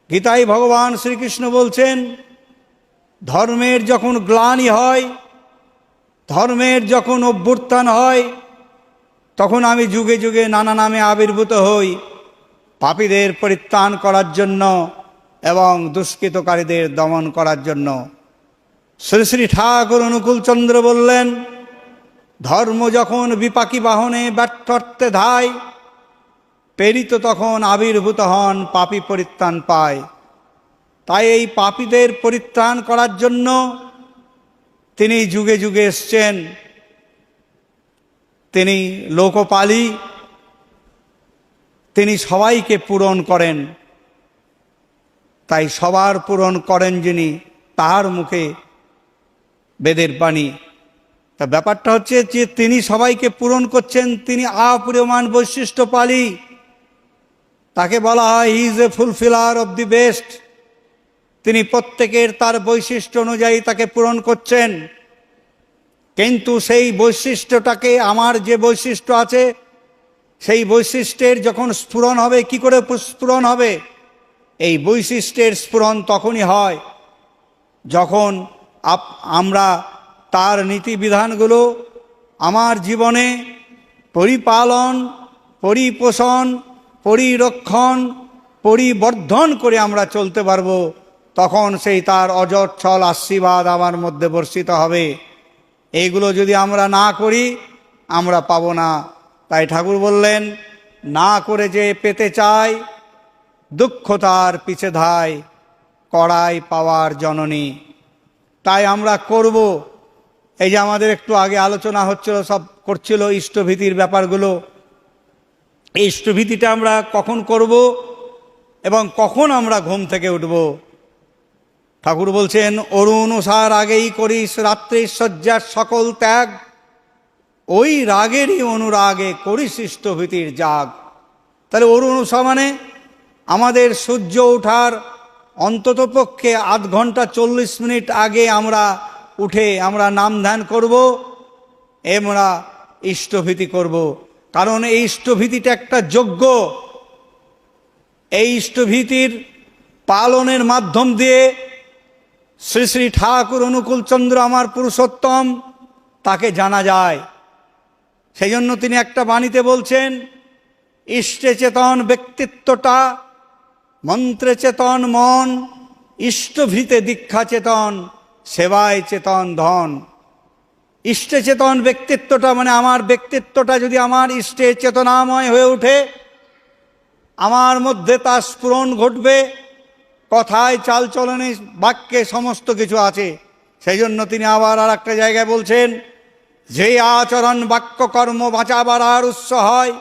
গীতায় ভগবান শ্রীকৃষ্ণ বলছেন, ধর্মের যখন গ্লানি হয়, ধর্মের যখন অভ্যুত্থান হয়, তখন আমি যুগে যুগে নানা নামে আবির্ভূত হই পাপীদের পরিত্রাণ করার জন্য এবং দুষ্কৃতকারীদের দমন করার জন্য। শ্রী শ্রী ঠাকুর অনুকূলচন্দ্র বললেন, ধর্ম যখন বিপাকী বাহনে ব্যর্থত্বে ধায়, প্রেরিত তখন আবির্ভূত হন পাপী পরিত্রাণ পায়। তাই এই পাপীদের পরিত্রাণ করার জন্য তিনি যুগে যুগে এসছেন। তিনি লোকপালী, তিনি সবাইকে পূরণ করেন। তাই সবার পূরণ করেন যিনি, তাহার মুখে বেদের বাণী। তা ব্যাপারটা হচ্ছে যে তিনি সবাইকে পূরণ করছেন, তিনি অপরিমাণ বৈশিষ্ট্যপালী। তাকে বলা হয় he is a ফুলফিলার of the best. তিনি প্রত্যেকের তার বৈশিষ্ট্য অনুযায়ী তাকে পূরণ করছেন। কিন্তু সেই বৈশিষ্ট্যটাকে, আমার যে বৈশিষ্ট্য আছে, সেই বৈশিষ্ট্যের যখন স্ফুরণ হবে, কি করে স্ফুরণ হবে? এই বৈশিষ্ট্যের স্ফুরণ তখনই হয় যখন আমরা তার নীতিবিধানগুলো আমার জীবনে পরিপালন, পরিপোষণ, পরিরক্ষণ, পরিবর্ধন করে আমরা চলতে পারবো। তখন সেই তার অজস্র আশীর্বাদ আমার মধ্যে বর্ষিত হবে। এইগুলো যদি আমরা না করি, আমরা পাবো না। তাই ঠাকুর বললেন, না করে যে পেতে চায়, দুঃখ তার পিছে ধায়, কড়াই পাওয়ার জননী। তাই আমরা করব। এই যে আমাদের একটু আগে আলোচনা হচ্ছিল, সব করছিল ইষ্টভীতির ব্যাপারগুলো। এই ইষ্টভীতিটা আমরা কখন করব এবং কখন আমরা ঘুম থেকে উঠব? ঠাকুর বলছেন, অরুণ ওষার আগেই করিস রাত্রির শয্যার সকল ত্যাগ, ওই রাগেরই অনুরাগে করিস ইষ্টভীতির জাগ। তাহলে অরুণ ওষা মানে আমাদের সূর্য ওঠার অন্ততপক্ষে আধ ঘন্টা 40 মিনিট আগে আমরা উঠে আমরা নাম ধ্যান করব, আমরা ইষ্টভীতি করব। কারণ এই ইষ্টভীতিটা একটা যজ্ঞ। এই ইষ্টভীতির পালনের মাধ্যম দিয়ে শ্রী শ্রী ঠাকুর অনুকূলচন্দ্র আমার পুরুষোত্তম, তাকে জানা যায়। সেই জন্য তিনি একটা বাণীতে বলছেন, ইষ্টে চেতন ব্যক্তিত্বটা, মন্ত্রে চেতন মন, ইষ্টভীতে দীক্ষা চেতন, সেবায় চেতন ধন। ইষ্টে চেতন ব্যক্তিত্বটা মানে আমার ব্যক্তিত্বটা যদি আমার ইষ্টে চেতনাময় হয়ে ওঠে, আমার মধ্যে তার স্ফুরণ ঘটবে। কথায়, চালচলনে, বাক্যে সমস্ত কিছু আছে। সেই জন্য তিনি আবার আর একটা জায়গায় বলছেন, যে আচরণ বাক্য কর্ম বাঁচাবার আর উৎস হয়,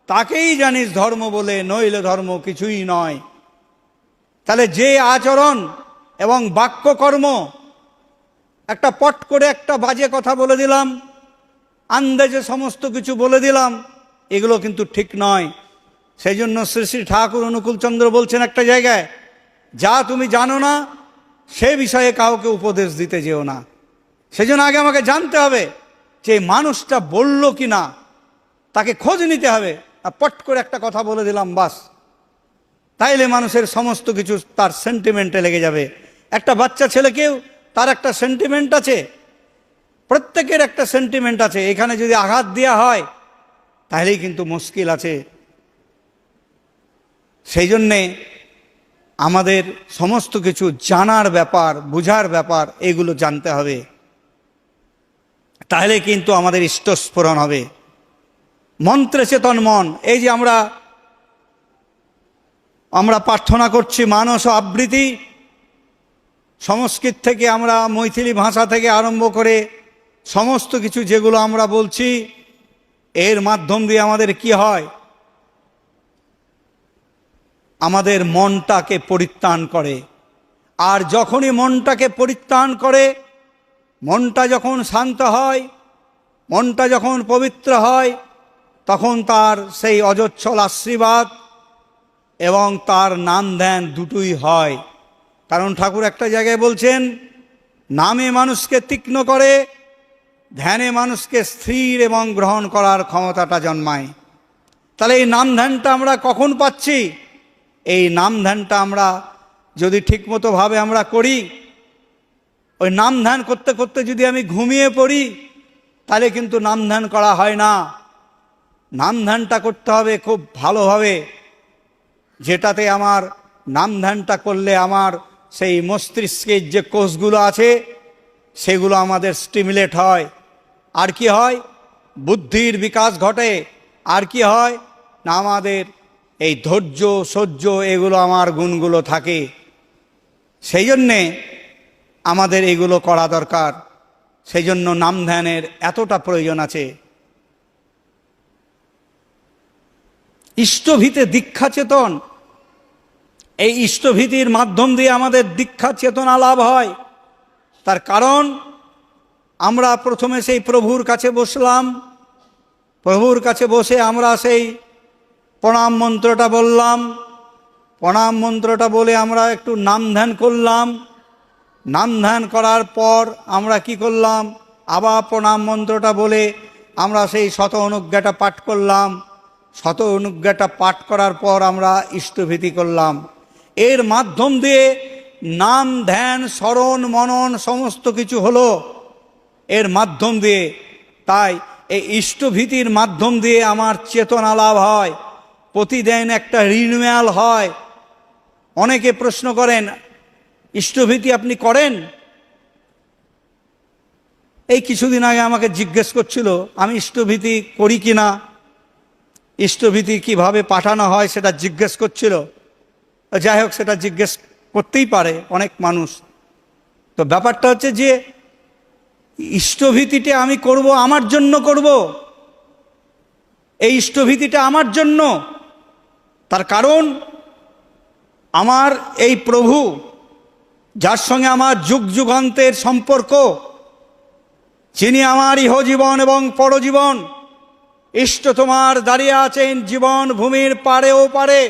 তাকেই জানিস ধর্ম বলে, নইলে ধর্ম কিছুই নয়। তাহলে যে আচরণ এবং বাক্য কর্ম, একটা পট করে একটা বাজে কথা বলে দিলাম, আন্দাজে সমস্ত কিছু বলে দিলাম, এগুলো কিন্তু ঠিক নয়। সেই জন্য শ্রী শ্রী ঠাকুর অনুকূলচন্দ্র বলছেন একটা জায়গায়, যা তুমি জানো না সে বিষয়ে কাউকে উপদেশ দিতে যেও না। সেজন্য আগে আমাকে জানতে হবে যে মানুষটা বলল কি না, তাকে খোঁজ নিতে হবে। আর পট করে একটা কথা বলে দিলাম বাস, তাইলে মানুষের সমস্ত কিছু তার সেন্টিমেন্টে লেগে যাবে। একটা বাচ্চা ছেলেকেও তার একটা সেন্টিমেন্ট আছে, প্রত্যেকের একটা সেন্টিমেন্ট আছে। এখানে যদি আঘাত দেওয়া হয় তাহলেই কিন্তু মুশকিল আছে। সেই জন্যে আমাদের সমস্ত কিছু জানার ব্যাপার, বুঝার ব্যাপার, এগুলো জানতে হবে। তাহলে কিন্তু আমাদের ইষ্টস্ফুরণ হবে। মন্ত্রে চেতন মন, এই যে আমরা প্রার্থনা করছি মানস আবৃত্তি, সংস্কৃত থেকে আমরা মৈথিলি ভাষা থেকে আরম্ভ করে সমস্ত কিছু যেগুলো আমরা বলছি, এর মাধ্যম দিয়ে আমাদের কি হয়? আমাদের মনটাকে পরিত্রাণ করে। আর যখনই মনটাকে পরিত্রাণ করে, মনটা যখন শান্ত হয়, মনটা যখন পবিত্র হয়, তখন তার সেই অজস্র আশীর্বাদ এবং তার নাম ধ্যান দুটোই হয়। কারণ ঠাকুর একটা জায়গায় বলছেন, নামে মানুষকে তীক্ষ্ণ করে, ধ্যানে মানুষকে স্থির এবং গ্রহণ করার ক্ষমতাটা জন্মায়। তাহলে এই নাম ধ্যানটা আমরা কখন পাচ্ছি? এই নাম ধ্যানটা আমরা যদি ঠিকমতোভাবে আমরা করি, ওই নাম ধ্যান করতে করতে যদি আমি ঘুমিয়ে পড়ি, তাহলে কিন্তু নাম ধ্যান করা হয় না। নাম ধ্যানটা করতে হবে খুব ভালোভাবে, যেটাতে আমার নাম ধ্যানটা করলে আমার সেই মস্তিষ্কের যে কোষগুলো আছে সেগুলো আমাদের স্টিমুলেট হয়। আর কি হয়? বুদ্ধির বিকাশ ঘটে। আর কি হয় না, আমাদের এই ধৈর্য সহ্য এগুলো আমার গুণগুলো থাকে। সেই জন্যে আমাদের এগুলো করা দরকার। সেই জন্য নাম ধ্যানের এতটা প্রয়োজন আছে। ইষ্টভীতে দীক্ষা চেতন, এই ইষ্টভীতির মাধ্যম দিয়ে আমাদের দীক্ষা চেতনা লাভ হয়। তার কারণ আমরা প্রথমে সেই প্রভুর কাছে বসলাম, প্রভুর কাছে বসে আমরা সেই প্রণাম মন্ত্রটা বললাম, প্রণাম মন্ত্রটা বলে আমরা একটু নাম ধ্যান করলাম। নাম ধ্যান করার পর আমরা কি করলাম? আবার প্রণাম মন্ত্রটা বলে আমরা সেই শত অনুজ্ঞাটা পাঠ করলাম। শত অনুজ্ঞাটা পাঠ করার পর আমরা ইষ্টভীতি করলাম। এর মাধ্যম দিয়ে নাম ধ্যান স্মরণ মনন সমস্ত কিছু হলো এর মাধ্যম দিয়ে। তাই এই ইষ্টভীতির মাধ্যম দিয়ে আমার চেতনা লাভ হয়, প্রতিদিন একটা রিনিউয়াল হয়। অনেকে প্রশ্ন করেন, ইষ্টভীতি আপনি করেন? এই কিছুদিন আগে আমাকে জিজ্ঞেস করছিল আমি ইষ্টভীতি করি কি না, ইষ্টভীতি কিভাবে পাঠানো হয় সেটা জিজ্ঞেস করছিল। যাই হোক, সেটা জিজ্ঞেস করতেই পারে অনেক মানুষ। তো ব্যাপারটা হচ্ছে যে ইষ্টভীতিটা আমি করব, আমার জন্য করব। এই ইষ্টভীতিটা আমার জন্য। তার কারণ আমার এই প্রভু, যার সঙ্গে আমার যুগ যুগান্তের সম্পর্ক, যিনি আমার ইহজীবন এবং পরজীবন, ইষ্ট তোমার দাঁড়িয়ে আছেন জীবন ভূমির পারে ও পারে,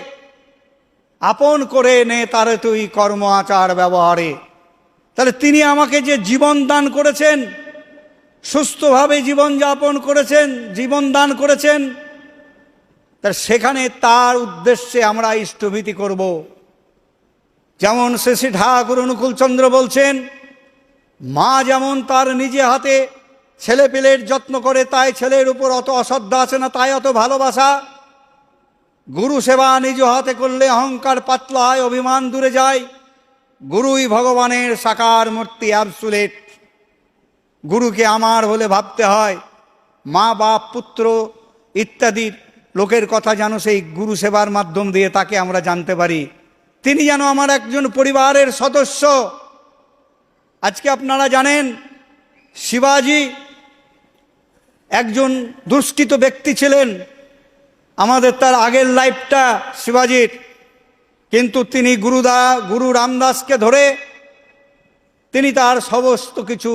আপন করে নে তারে তুই কর্ম আচার ব্যবহারে। তাহলে তিনি আমাকে যে জীবন দান করেছেন, সুস্থভাবে জীবনযাপন করেছেন, জীবন দান করেছেন, তার সেখানে তার উদ্দেশ্যে আমরা ইষ্টভীতি করব। যেমন শ্রী ঠাকুর অনুকূলচন্দ্র বলছেন, মা যেমন তার নিজে হাতে ছেলে পেলের যত্ন করে, তাই ছেলের উপর অত অশ্রদ্ধা আছে না, তাই অত ভালোবাসা। গুরু সেবা নিজ হাতে করলে অহংকার পাতলা হয়, অভিমান দূরে যায়। গুরুই ভগবানের সাকার মূর্তি, অ্যাবসুলেট। গুরুকে আমার বলে ভাবতে হয়। মা বাপ পুত্র ইত্যাদি লোকের কথা যেন সেই গুরু সেবার মাধ্যম দিয়ে তাকে আমরা জানতে পারি। তিনি যেন আমার একজন পরিবারের সদস্য। আজকে আপনারা জানেন, শিবাজি একজন দুষ্কৃত ব্যক্তি ছিলেন। আমাদের তার আগের লাইফটা শিবাজির, কিন্তু তিনি গুরু রামদাসকে ধরে তিনি তার সমস্ত কিছু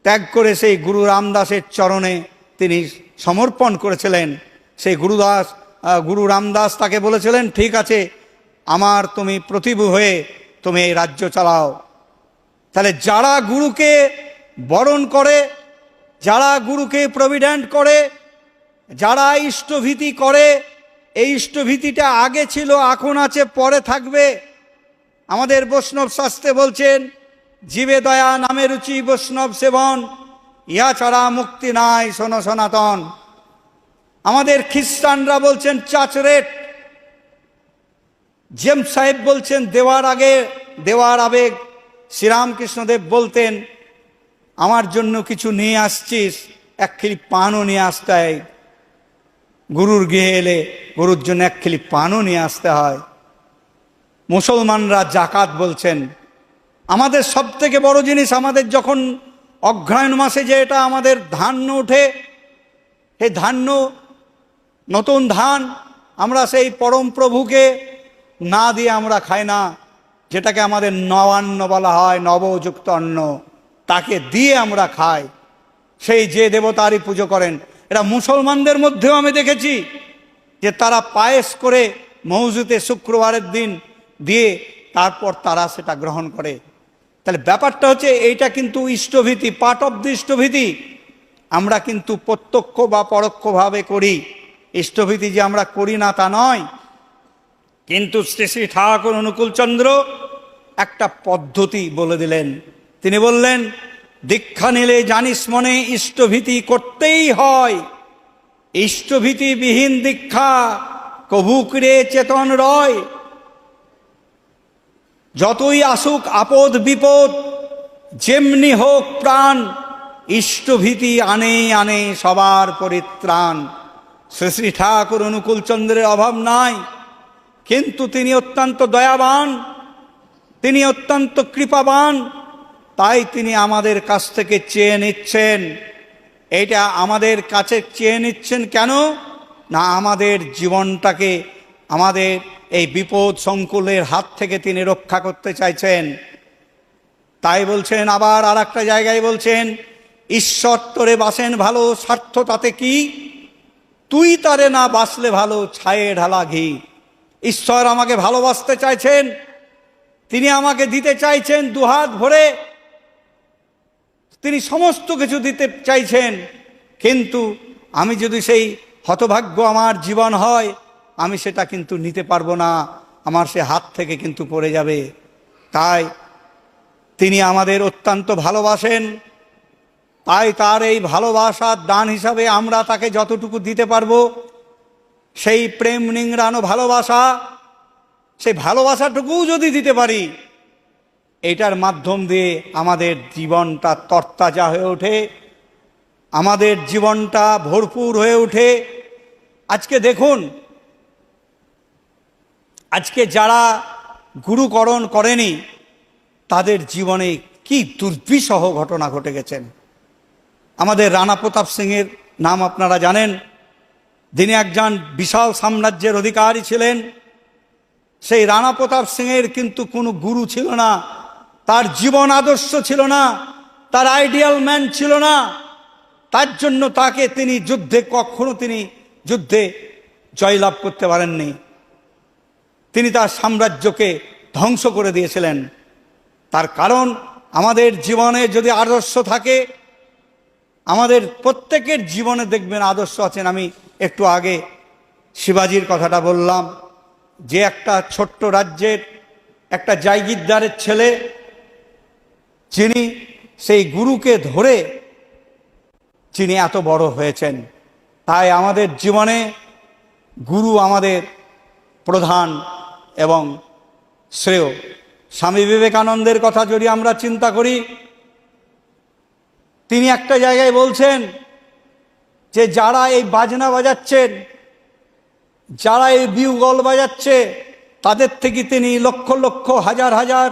ত্যাগ করে সেই গুরু রামদাসের চরণে তিনি সমর্পণ করেছিলেন। সেই গুরু রামদাস তাকে বলেছিলেন, ঠিক আছে, আমার তুমি প্রতিভু হয়ে তুমি এই রাজ্য চালাও। তাহলে যারা গুরুকে বরণ করে, যারা গুরুকে প্রভিডেন্ট করে, যারা ইষ্টভীতি করে, এই ইষ্টভীতিটা আগে ছিল, এখন আছে, পরে থাকবে। আমাদের বৈষ্ণব শাস্ত্রে বলছেন, জীবে দয়া নামে রুচি বৈষ্ণব সেবন, ইহা ছাড়া মুক্তি নাই শোনো সনাতন। আমাদের খ্রিস্টানরা বলছেন চার্চ রেট। জেমস সাহেব বলছেন দেওয়ার আগে দেওয়ার আবেগ। শ্রীরামকৃষ্ণদেব বলতেন, আমার জন্য কিছু নিয়ে আসছিস, এক খিলি পানও নিয়ে আসতে হয়। গুরুর গৃহে এলে গুরুর জন্য এক খিলি পানও নিয়ে আসতে হয়। মুসলমানরা জাকাত বলছেন। আমাদের সব থেকে বড় জিনিস, আমাদের যখন অগ্রহায়ণ মাসে যে এটা আমাদের ধান্য ওঠে, সেই ধান্য, নতুন ধান, আমরা সেই পরম প্রভুকে না দিয়ে আমরা খাই না, যেটাকে আমাদের নবান্ন বলা হয়, নবযুক্ত অন্ন, তাকে দিয়ে আমরা খাই। সেই যে দেবতারই পুজো করেন। এটা মুসলমানদের মধ্যেও আমি দেখেছি যে তারা পায়েস করে মসজিদে শুক্রবারের দিন দিয়ে তারপর তারা সেটা গ্রহণ করে। তাহলে ব্যাপারটা হচ্ছে এইটা কিন্তু ইষ্টভীতি, পার্ট অফ দি ইষ্টভীতি। আমরা কিন্তু প্রত্যক্ষ বা পরোক্ষভাবে করি। ইষ্টভীতি যে আমরা করি না তা নয়। কিন্তু শ্রী শ্রী ঠাকুর অনুকূলচন্দ্র একটা পদ্ধতি বলে দিলেন। তিনি বললেন, দীক্ষা নিলে জানিস মনে ইষ্টভীতি করতেই হয়। ইষ্টভীতিবিহীন দীক্ষা কভুকরে চেতন রয়। যতই আসুক আপদ বিপদ, যেমনি হোক প্রাণ, ইষ্টভীতি আনে আনে সবার পরিত্রাণ। শ্রী শ্রী ঠাকুর অনুকূলচন্দ্রের অভাব নাই, কিন্তু তিনি অত্যন্ত দয়াবান, তিনি অত্যন্ত কৃপাবান। তাই তিনি আমাদের কাছ থেকে চেয়ে নিচ্ছেন। এটা আমাদের কাছে চেয়ে নিচ্ছেন কেন? না, আমাদের জীবনটাকে আমাদের এই বিপদ সংকুলের হাত থেকে তিনি রক্ষা করতে চাইছেন। তাই বলছেন, আবার আর একটা জায়গায় বলছেন, ঈশ্বর তোরে বাসেন ভালো, স্বার্থ তাতে কি, তুই তারে না বাসলে ভালো, ছায়ে ঢালা ঘি। ঈশ্বর আমাকে ভালোবাসতে চাইছেন, তিনি আমাকে দিতে চাইছেন দুহাত ভরে, তিনি সমস্ত কিছু দিতে চাইছেন। কিন্তু আমি যদি সেই হতভাগ্য আমার জীবন হয়, আমি সেটা কিন্তু নিতে পারবো না, আমার সে হাত থেকে কিন্তু পড়ে যাবে। তাই তিনি আমাদের অত্যন্ত ভালোবাসেন। তাই তার এই ভালোবাসার দান হিসাবে আমরা তাকে যতটুকু দিতে পারবো, সেই প্রেম নিংড়ানো ভালোবাসা, সেই ভালোবাসাটুকুও যদি দিতে পারি, এটার মাধ্যম দিয়ে আমাদের জীবনটা তরতাজা হয়ে ওঠে, আমাদের জীবনটা ভরপুর হয়ে ওঠে। আজকে দেখুন, আজকে যারা গুরুকরণ করেনি তাদের জীবনে কি দুর্বিষহ ঘটনা ঘটে গেছেন। আমাদের রানা প্রতাপ সিংয়ের নাম আপনারা জানেন। তিনি একজন বিশাল সাম্রাজ্যের অধিকারী ছিলেন। সেই রানা প্রতাপ সিংয়ের কিন্তু কোনো গুরু ছিল না, তার জীবন আদর্শ ছিল না, তার আইডিয়াল ম্যান ছিল না। তার জন্য তাকে তিনি কখনো তিনি যুদ্ধে জয়লাভ করতে পারেননি। তিনি তার সাম্রাজ্যকে ধ্বংস করে দিয়েছিলেন। তার কারণ, আমাদের জীবনে যদি আদর্শ থাকে, আমাদের প্রত্যেকের জীবনে দেখবেন আদর্শ আছেন। আমি একটু আগে শিবাজির কথাটা বললাম, যে একটা ছোট্ট রাজ্যের একটা জায়গিরদারের ছেলে, যিনি সেই গুরুকে ধরে যিনি এত বড় হয়েছেন। তাই আমাদের জীবনে গুরু আমাদের প্রধান এবং শ্রেয়। স্বামী বিবেকানন্দের কথা যদি আমরা চিন্তা করি, তিনি একটা জায়গায় বলছেন যে যারা এই বাজনা বাজাচ্ছেন, যারা এই বিউগল বাজাচ্ছে, তাদের থেকে তিনি লক্ষ লক্ষ হাজার হাজার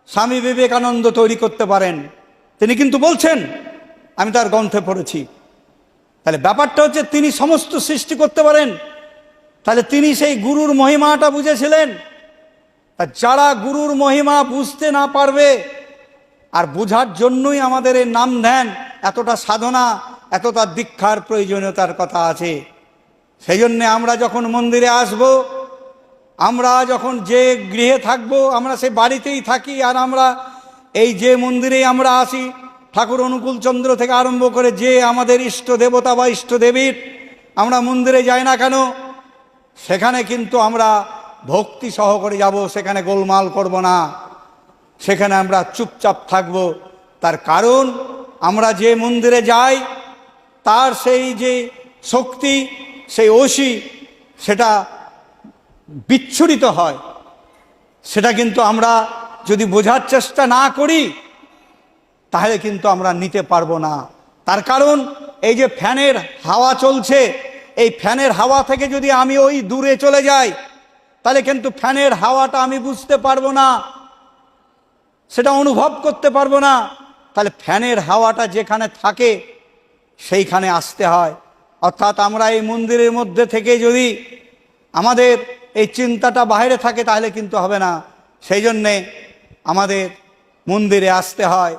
স্বামী বিবেকানন্দ তৈরি করতে পারেন। তিনি কিন্তু বলছেন, আমি তার গ্রন্থে পড়েছি। তাহলে ব্যাপারটা হচ্ছে তিনি সমস্ত সৃষ্টি করতে পারেন। তাহলে তিনি সেই গুরুর মহিমাটা বুঝেছিলেন। যারা গুরুর মহিমা বুঝতে না পারবে, আর বুঝার জন্যই আমাদের এই নাম ধ্যান, এতটা সাধনা, এতটা দীক্ষার প্রয়োজনীয়তার কথা আছে। সেই জন্যে আমরা যখন মন্দিরে আসব, আমরা যখন যে গৃহে থাকব, আমরা সে বাড়িতেই থাকি, আর আমরা এই যে মন্দিরেই আমরা আসি, ঠাকুর অনুকূলচন্দ্র থেকে আরম্ভ করে যে আমাদের ইষ্ট দেবতা বা ইষ্ট দেবীর আমরা মন্দিরে যাই না কেন, সেখানে কিন্তু আমরা ভক্তি সহকারে যাব, সেখানে গোলমাল করব না, সেখানে আমরা চুপচাপ থাকব। তার কারণ, আমরা যে মন্দিরে যাই তার সেই যে শক্তি, সেই অসি, সেটা বিচ্ছুরিত হয়। সেটা কিন্তু আমরা যদি বোঝার চেষ্টা না করি, তাহলে কিন্তু আমরা নিতে পারবো না। তার কারণ, এই যে ফ্যানের হাওয়া চলছে, এই ফ্যানের হাওয়া থেকে যদি আমি ওই দূরে চলে যাই, তাহলে কিন্তু ফ্যানের হাওয়াটা আমি বুঝতে পারবো না, সেটা অনুভব করতে পারবো না। তাহলে ফ্যানের হাওয়াটা যেখানে থাকে সেইখানে আসতে হয়। অর্থাৎ আমরা এই মন্দিরের মধ্যে থেকে যদি আমাদের এই চিন্তাটা বাইরে থাকে, তাহলে কিন্তু হবে না। সেই জন্যে আমাদের মন্দিরে আসতে হয়।